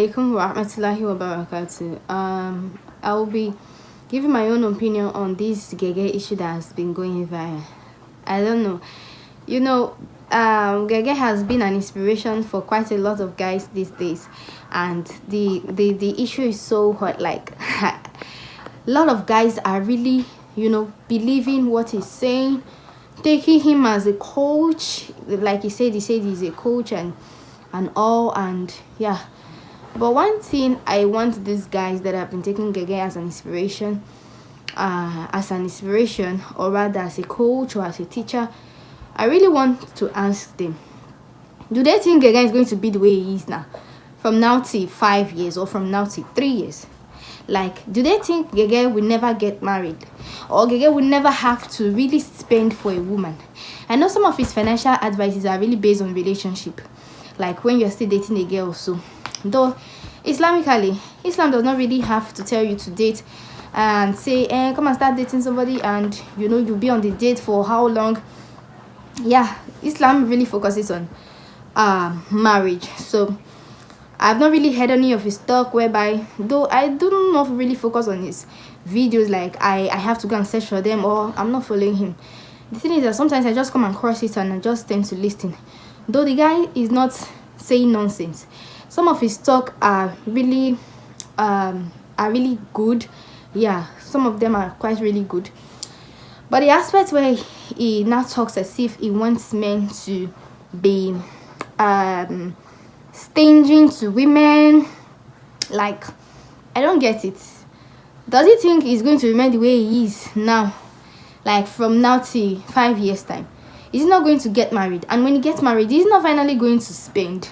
Alaikum wa rahmatullahi wa barakatuh. I will be giving my own opinion on this Geh Geh issue that has been going viral. I don't know. Geh Geh has been an inspiration for quite a lot of guys these days, and the issue is so hot. Like, a lot of guys are really, believing what he's saying, taking him as a coach. Like he said he's a coach and all, and yeah. But one thing I want these guys that have been taking Geh Geh as an inspiration, or rather as a coach or as a teacher, I really want to ask them: do they think Geh Geh is going to be the way he is now, from now till 5 years, or from now till 3 years? Like, do they think Geh Geh will never get married, or Geh Geh will never have to really spend for a woman? I know some of his financial advices are really based on relationship, like when you're still dating a girl. So, though Islamically, Islam does not really have to tell you to date and say, come and start dating somebody, and you'll be on the date for how long. Yeah, Islam really focuses on marriage. So I've not really heard any of his talk whereby, though I do not really focus on his videos, like I have to go and search for them, or I'm not following him. The thing is that sometimes I just come across it and I just tend to listen, though the guy is not saying nonsense. Some of his talk are really good. Yeah, some of them are quite really good. But the aspect where he now talks as if he wants men to be stinging to women, like, I don't get it. Does he think he's going to remain the way he is now, like from now till 5 years time? Is he not going to get married? And when he gets married, he's not finally going to spend?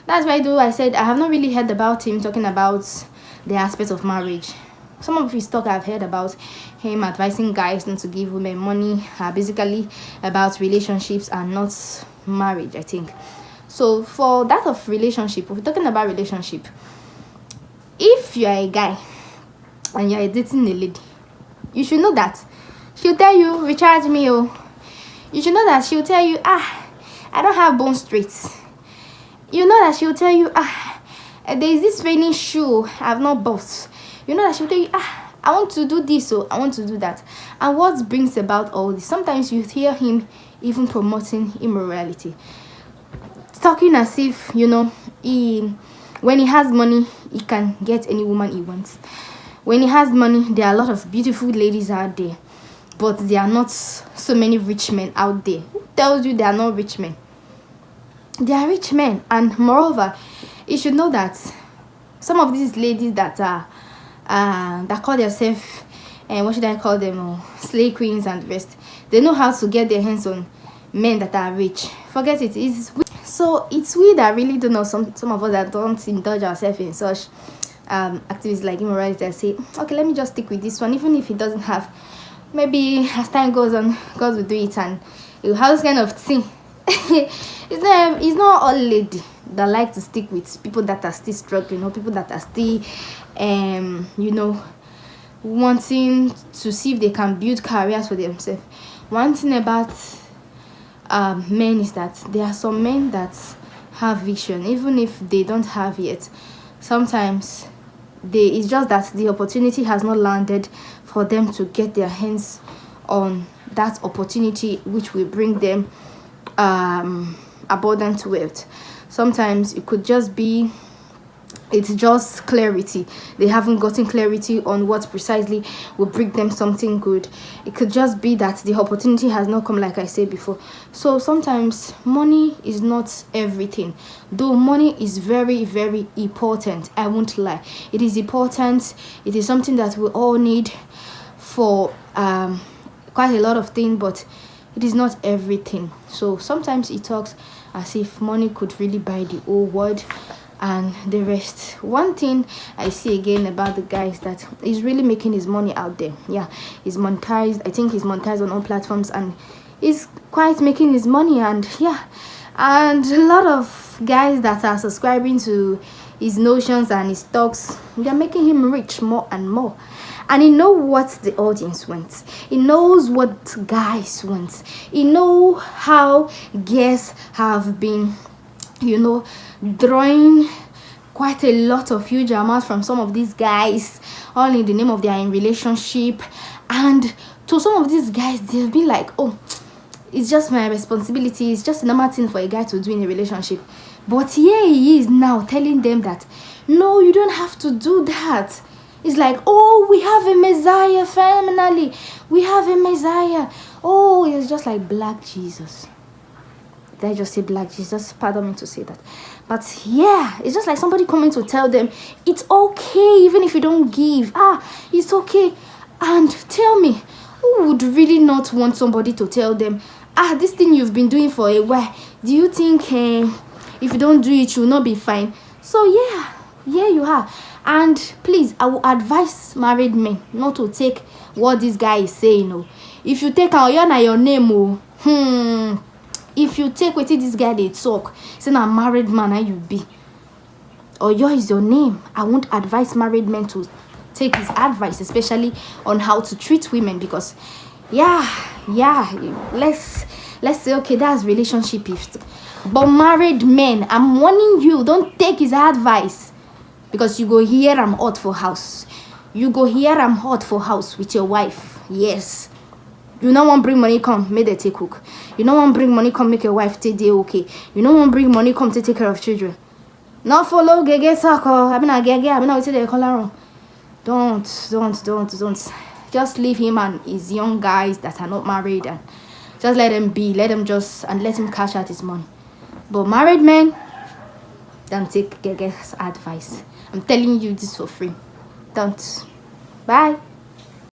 That's why, though, I said I have not really heard about him talking about the aspect of marriage. Some of his talk I've heard about him advising guys not to give women money, basically about relationships and not marriage, I think. So for that of relationship, if we're talking about relationship, if you are a guy and you are dating a lady, you should know that she'll tell you, recharge me, oh. You should know that she'll tell you, I don't have bone straight. You know that she'll tell you, there is this raining shoe I've not bought. You know that she'll tell you, I want to do this, or I want to do that. And what brings about all this? Sometimes you hear him even promoting immorality, talking as if, when he has money, he can get any woman he wants. When he has money, there are a lot of beautiful ladies out there, but there are not so many rich men out there. Who tells you there are not rich men? They are rich men. And moreover, you should know that some of these ladies that are that call themselves, what should I call them, slay queens and the rest, they know how to get their hands on men that are rich. Forget it. So it's we that really don't know, some of us that don't indulge ourselves in such activities like immorality, that say, okay, let me just stick with this one, even if it doesn't have, maybe as time goes on, God will do it, and it will have this kind of thing. It's not all lady that like to stick with people that are still struggling, or people that are still wanting to see if they can build careers for themselves. One thing about men is that there are some men that have vision, even if they don't have yet. Sometimes it's just that the opportunity has not landed for them to get their hands on that opportunity, which will bring them abundant wealth. Sometimes it could just be, it's just clarity. They haven't gotten clarity on what precisely will bring them something good. It could just be that the opportunity has not come, like I said before. So sometimes money is not everything, though money is very, very important. I won't lie, it is important. It is something that we all need for quite a lot of things, but it is not everything. So sometimes it talks as if money could really buy the whole world and the rest. One thing I see again about the guy is that he's really making his money out there. Yeah, he's monetized. I think he's monetized on all platforms, and he's quite making his money. And yeah, and a lot of guys that are subscribing to his notions and his talks, they're making him rich more and more. And he knows what the audience wants. He knows what guys want. He knows how guests have been, drawing quite a lot of huge amounts from some of these guys, all in the name of their in relationship. And to some of these guys, they've been like, oh, it's just my responsibility, it's just a normal thing for a guy to do in a relationship. But here he is now telling them that no, you don't have to do that. It's like, oh, we have a Messiah, finally. We have a Messiah. Oh, it's just like black Jesus. Did I just say black Jesus? Pardon me to say that. But yeah, it's just like somebody coming to tell them, it's okay even if you don't give. It's okay. And tell me, who would really not want somebody to tell them, this thing you've been doing for a while, do you think if you don't do it, you'll not be fine? So yeah, you are. And please, I will advise married men not to take what this guy is saying. Oh. If you take your name, if you take what this guy they talk, say a married man and you be, or your is your name, I won't advise married men to take his advice, especially on how to treat women, because let's say okay, that's relationship gift. But married men, I'm warning you, don't take his advice, because you go here I'm hot for house. You go here I'm hot for house with your wife. Yes. You don't want bring money come, make they take cook. You don't want bring money come, make your wife take day okay. You don't want bring money come to take care of children. Not follow Geh Geh circle. I mean Geh Geh. I mean I say they call around. Don't. Just leave him and his young guys that are not married, and just let them be. Let him cash out his money. But married men, don't take Geh Geh's advice. I'm telling you this for free. Don't. Bye.